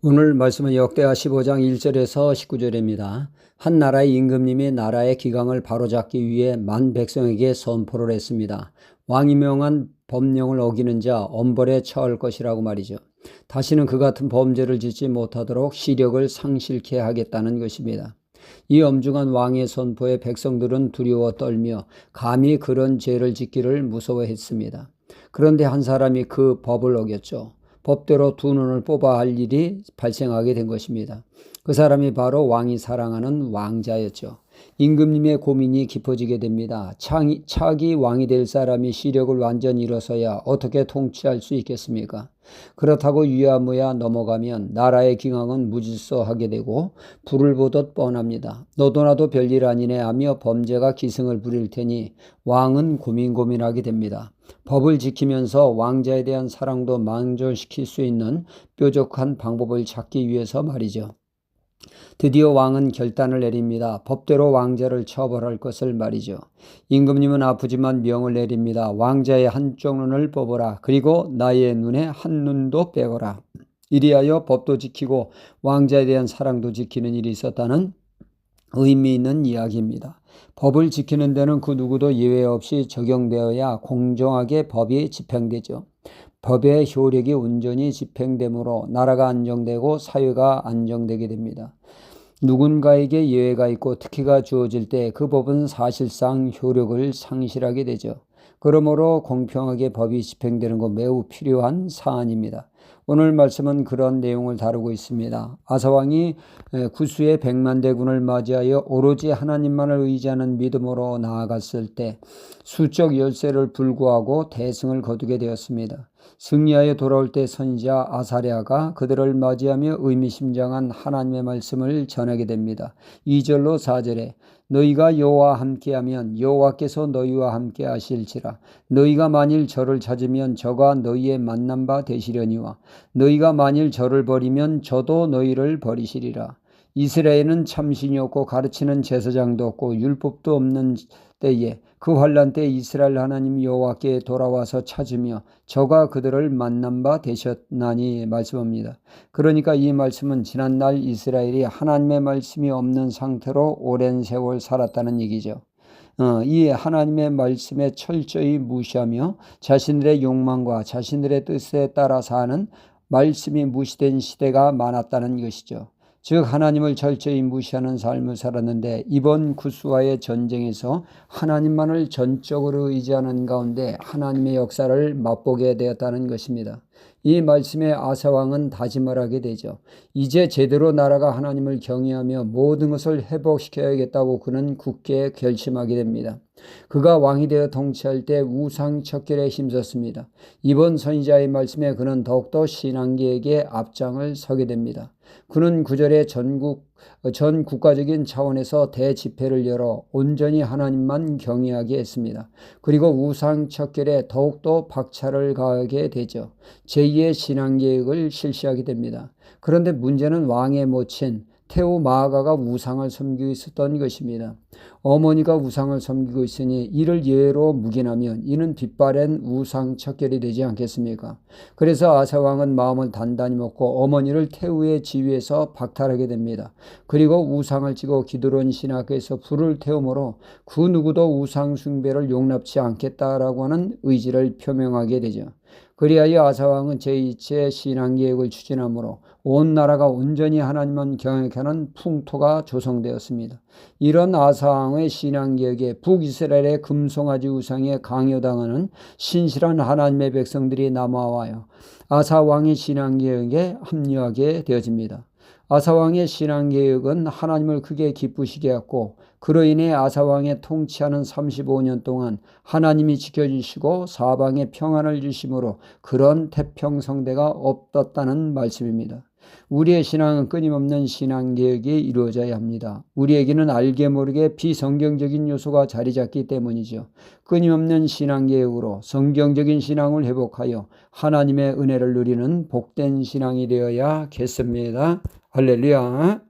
오늘 말씀은 역대하 15장 1절에서 19절입니다. 한 나라의 임금님이 나라의 기강을 바로잡기 위해 만 백성에게 선포를 했습니다. 왕이 명한 법령을 어기는 자 엄벌에 처할 것이라고 말이죠. 다시는 그 같은 범죄를 짓지 못하도록 시력을 상실케 하겠다는 것입니다. 이 엄중한 왕의 선포에 백성들은 두려워 떨며 감히 그런 죄를 짓기를 무서워했습니다. 그런데 한 사람이 그 법을 어겼죠. 법대로 두 눈을 뽑아 할 일이 발생하게 된 것입니다. 그 사람이 바로 왕이 사랑하는 왕자였죠. 임금님의 고민이 깊어지게 됩니다. 차기 왕이 될 사람이 시력을 완전히 잃어서야 어떻게 통치할 수 있겠습니까? 그렇다고 유야무야 넘어가면 나라의 기강은 무질서하게 되고 불을 보듯 뻔합니다. 너도 나도 별일 아니네 하며 범죄가 기승을 부릴 테니 왕은 고민하게 됩니다. 법을 지키면서 왕자에 대한 사랑도 만족시킬 수 있는 뾰족한 방법을 찾기 위해서 말이죠. 드디어 왕은 결단을 내립니다. 법대로 왕자를 처벌할 것을 말이죠. 임금님은 아프지만 명을 내립니다. 왕자의 한쪽 눈을 뽑아라. 그리고 나의 눈에 한 눈도 빼거라. 이리하여 법도 지키고 왕자에 대한 사랑도 지키는 일이 있었다는 의미 있는 이야기입니다. 법을 지키는 데는 그 누구도 예외 없이 적용되어야 공정하게 법이 집행되죠. 법의 효력이 온전히 집행되므로 나라가 안정되고 사회가 안정되게 됩니다. 누군가에게 예외가 있고 특혜가 주어질 때 그 법은 사실상 효력을 상실하게 되죠. 그러므로 공평하게 법이 집행되는 것 매우 필요한 사안입니다. 오늘 말씀은 그런 내용을 다루고 있습니다. 아사왕이 구수의 100만 대군을 맞이하여 오로지 하나님만을 의지하는 믿음으로 나아갔을 때 수적 열세를 불구하고 대승을 거두게 되었습니다. 승리하여 돌아올 때 선지자 아사랴가 그들을 맞이하며 의미심장한 하나님의 말씀을 전하게 됩니다. 2절로 4절에 너희가 여호와와 함께하면 여호와께서 너희와 함께 하실지라. 너희가 만일 저를 찾으면 저가 너희의 만난 바 되시려니와 너희가 만일 저를 버리면 저도 너희를 버리시리라. 이스라엘은 참신이 없고 가르치는 제사장도 없고 율법도 없는 때에 그 환난 때 이스라엘 하나님 여호와께 돌아와서 찾으며 저가 그들을 만난 바 되셨나니 말씀합니다. 그러니까 이 말씀은 지난날 이스라엘이 하나님의 말씀이 없는 상태로 오랜 세월 살았다는 얘기죠. 이 하나님의 말씀에 철저히 무시하며 자신들의 욕망과 자신들의 뜻에 따라 사는 말씀이 무시된 시대가 많았다는 것이죠. 즉 하나님을 철저히 무시하는 삶을 살았는데 이번 구스와의 전쟁에서 하나님만을 전적으로 의지하는 가운데 하나님의 역사를 맛보게 되었다는 것입니다. 이 말씀에 아사왕은 다짐을 하게 되죠. 이제 제대로 나라가 하나님을 경외하며 모든 것을 회복시켜야겠다고 그는 굳게 결심하게 됩니다. 그가 왕이 되어 통치할 때 우상 척결에 힘썼습니다. 이번 선지자의 말씀에 그는 더욱더 신앙계에게 앞장을 서게 됩니다. 그는 9절에 전 국가적인 차원에서 대집회를 열어 온전히 하나님만 경외하게 했습니다. 그리고 우상 척결에 더욱더 박차를 가하게 되죠. 제2의 신앙계획을 실시하게 됩니다. 그런데 문제는 왕의 모친 태우 마아가가 우상을 섬기고 있었던 것입니다. 어머니가 우상을 섬기고 있으니 이를 예외로 묵인하면 이는 빗바랜 우상 척결이 되지 않겠습니까? 그래서 아사왕은 마음을 단단히 먹고 어머니를 태우의 지위에서 박탈하게 됩니다. 그리고 우상을 찌고 기드론 신학에서 불을 태우므로 그 누구도 우상 숭배를 용납치 않겠다라고 하는 의지를 표명하게 되죠. 그리하여 아사왕은 제2체 신앙계획을 추진하므로 온 나라가 온전히 하나님만 경외하는 풍토가 조성되었습니다. 이런 아사왕의 신앙계획에 북이스라엘의 금송아지 우상에 강요당하는 신실한 하나님의 백성들이 남아와요. 아사왕의 신앙계획에 합류하게 되어집니다. 아사왕의 신앙계획은 하나님을 크게 기쁘시게 했고 그로 인해 아사왕의 통치하는 35년 동안 하나님이 지켜주시고 사방에 평안을 주심으로 그런 태평성대가 없었다는 말씀입니다. 우리의 신앙은 끊임없는 신앙계획이 이루어져야 합니다. 우리에게는 알게 모르게 비성경적인 요소가 자리 잡기 때문이죠. 끊임없는 신앙계획으로 성경적인 신앙을 회복하여 하나님의 은혜를 누리는 복된 신앙이 되어야겠습니다. 할렐루야.